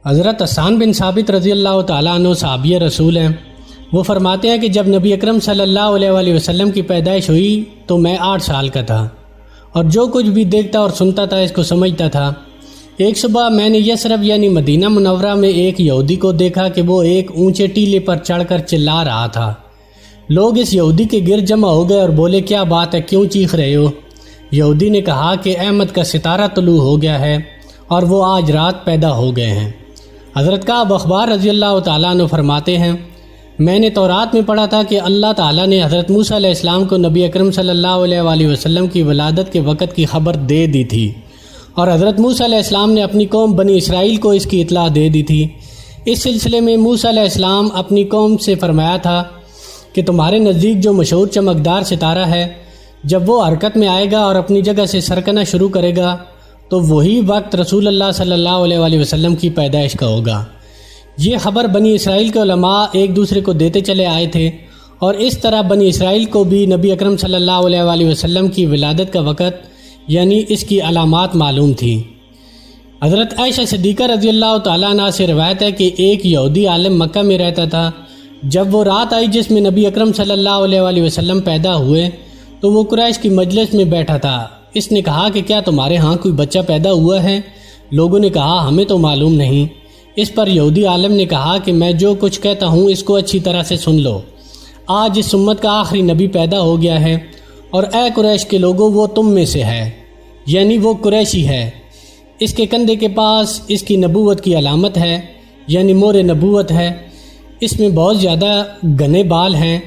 حضرت حسان بن ثابت رضی اللہ تعالیٰ عنہ صحابی رسول ہیں۔ وہ فرماتے ہیں کہ جب نبی اکرم صلی اللہ علیہ وآلہ وسلم کی پیدائش ہوئی تو میں 8 سال کا تھا اور جو کچھ بھی دیکھتا اور سنتا تھا اس کو سمجھتا تھا۔ ایک صبح میں نے یثرب یعنی مدینہ منورہ میں ایک یہودی کو دیکھا کہ وہ ایک اونچے ٹیلے پر چڑھ کر چلا رہا تھا۔ لوگ اس یہودی کے گرد جمع ہو گئے اور بولے کیا بات ہے، کیوں چیخ رہے ہو؟ یہودی نے کہا کہ احمد کا ستارہ طلوع ہو گیا ہے اور وہ آج رات پیدا ہو گئے ہیں۔ حضرت کعب اخبار رضی اللہ تعالیٰ عنہ فرماتے ہیں میں نے تورات میں پڑھا تھا کہ اللہ تعالیٰ نے حضرت موسیٰ علیہ السلام کو نبی اکرم صلی اللہ علیہ وآلہ وسلم کی ولادت کے وقت کی خبر دے دی تھی، اور حضرت موسیٰ علیہ السلام نے اپنی قوم بنی اسرائیل کو اس کی اطلاع دے دی تھی۔ اس سلسلے میں موسیٰ علیہ السلام اپنی قوم سے فرمایا تھا کہ تمہارے نزدیک جو مشہور چمکدار ستارہ ہے، جب وہ حرکت میں آئے گا اور اپنی جگہ سے سرکنا شروع کرے گا تو وہی وقت رسول اللہ صلی اللہ علیہ وآلہ وسلم کی پیدائش کا ہوگا۔ یہ خبر بنی اسرائیل کے علماء ایک دوسرے کو دیتے چلے آئے تھے، اور اس طرح بنی اسرائیل کو بھی نبی اکرم صلی اللہ علیہ وآلہ وسلم کی ولادت کا وقت یعنی اس کی علامات معلوم تھی۔ حضرت عائشہ صدیقہ رضی اللہ تعالیٰ عنہ سے روایت ہے کہ ایک یہودی عالم مکہ میں رہتا تھا۔ جب وہ رات آئی جس میں نبی اکرم صلی اللہ علیہ وآلہ وسلم پیدا ہوئے تو وہ قریش کی مجلس میں بیٹھا تھا۔ اس نے کہا کہ کیا تمہارے ہاں کوئی بچہ پیدا ہوا ہے؟ لوگوں نے کہا ہمیں تو معلوم نہیں۔ اس پر یہودی عالم نے کہا کہ میں جو کچھ کہتا ہوں اس کو اچھی طرح سے سن لو۔ آج اس امت کا آخری نبی پیدا ہو گیا ہے، اور اے قریش کے لوگوں وہ تم میں سے ہے، یعنی وہ قریشی ہے۔ اس کے کندھے کے پاس اس کی نبوت کی علامت ہے، یعنی مور نبوت ہے۔ اس میں بہت زیادہ گھنے بال ہیں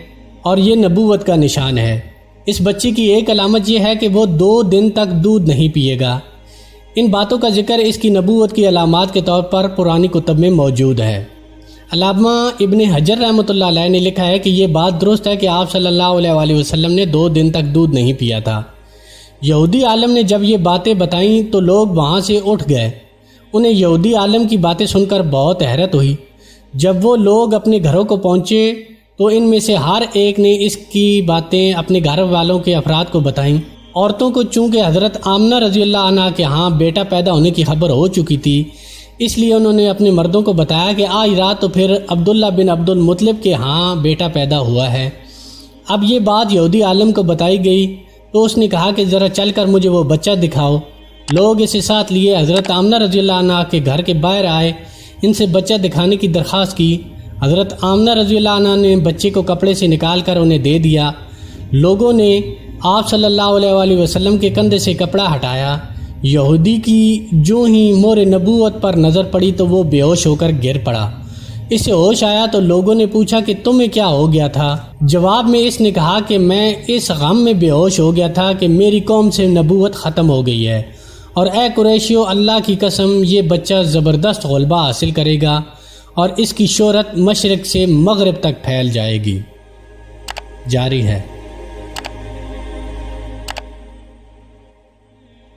اور یہ نبوت کا نشان ہے۔ اس بچے کی ایک علامت یہ ہے کہ وہ 2 دن تک دودھ نہیں پیے گا۔ ان باتوں کا ذکر اس کی نبوت کی علامات کے طور پر پرانی کتب میں موجود ہے۔ علامہ ابن حجر رحمۃ اللہ علیہ نے لکھا ہے کہ یہ بات درست ہے کہ آپ صلی اللہ علیہ وآلہ وسلم نے 2 دن تک دودھ نہیں پیا تھا۔ یہودی عالم نے جب یہ باتیں بتائیں تو لوگ وہاں سے اٹھ گئے۔ انہیں یہودی عالم کی باتیں سن کر بہت حیرت ہوئی۔ جب وہ لوگ اپنے گھروں کو پہنچے تو ان میں سے ہر ایک نے اس کی باتیں اپنے گھر والوں کے افراد کو بتائیں۔ عورتوں کو چونکہ حضرت آمنہ رضی اللہ عنہ کے ہاں بیٹا پیدا ہونے کی خبر ہو چکی تھی، اس لیے انہوں نے اپنے مردوں کو بتایا کہ آج رات تو پھر عبداللہ بن عبد المطلب کے ہاں بیٹا پیدا ہوا ہے۔ اب یہ بات یہودی عالم کو بتائی گئی تو اس نے کہا کہ ذرا چل کر مجھے وہ بچہ دکھاؤ۔ لوگ اسے ساتھ لیے حضرت آمنہ رضی اللہ عنہ کے گھر کے باہر آئے، ان سے بچہ دکھانے کی درخواست کی۔ حضرت آمنہ رضی اللہ عنہ نے بچے کو کپڑے سے نکال کر انہیں دے دیا۔ لوگوں نے آپ صلی اللہ علیہ وآلہ وسلم کے کندھے سے کپڑا ہٹایا۔ یہودی کی جو ہی مور نبوت پر نظر پڑی تو وہ بے ہوش ہو کر گر پڑا۔ اسے ہوش آیا تو لوگوں نے پوچھا کہ تمہیں کیا ہو گیا تھا؟ جواب میں اس نے کہا کہ میں اس غم میں بے ہوش ہو گیا تھا کہ میری قوم سے نبوت ختم ہو گئی ہے، اور اے قریشیو اللہ کی قسم یہ بچہ زبردست غلبہ حاصل کرے گا اور اس کی شہرت مشرق سے مغرب تک پھیل جائے گی۔ جاری ہے۔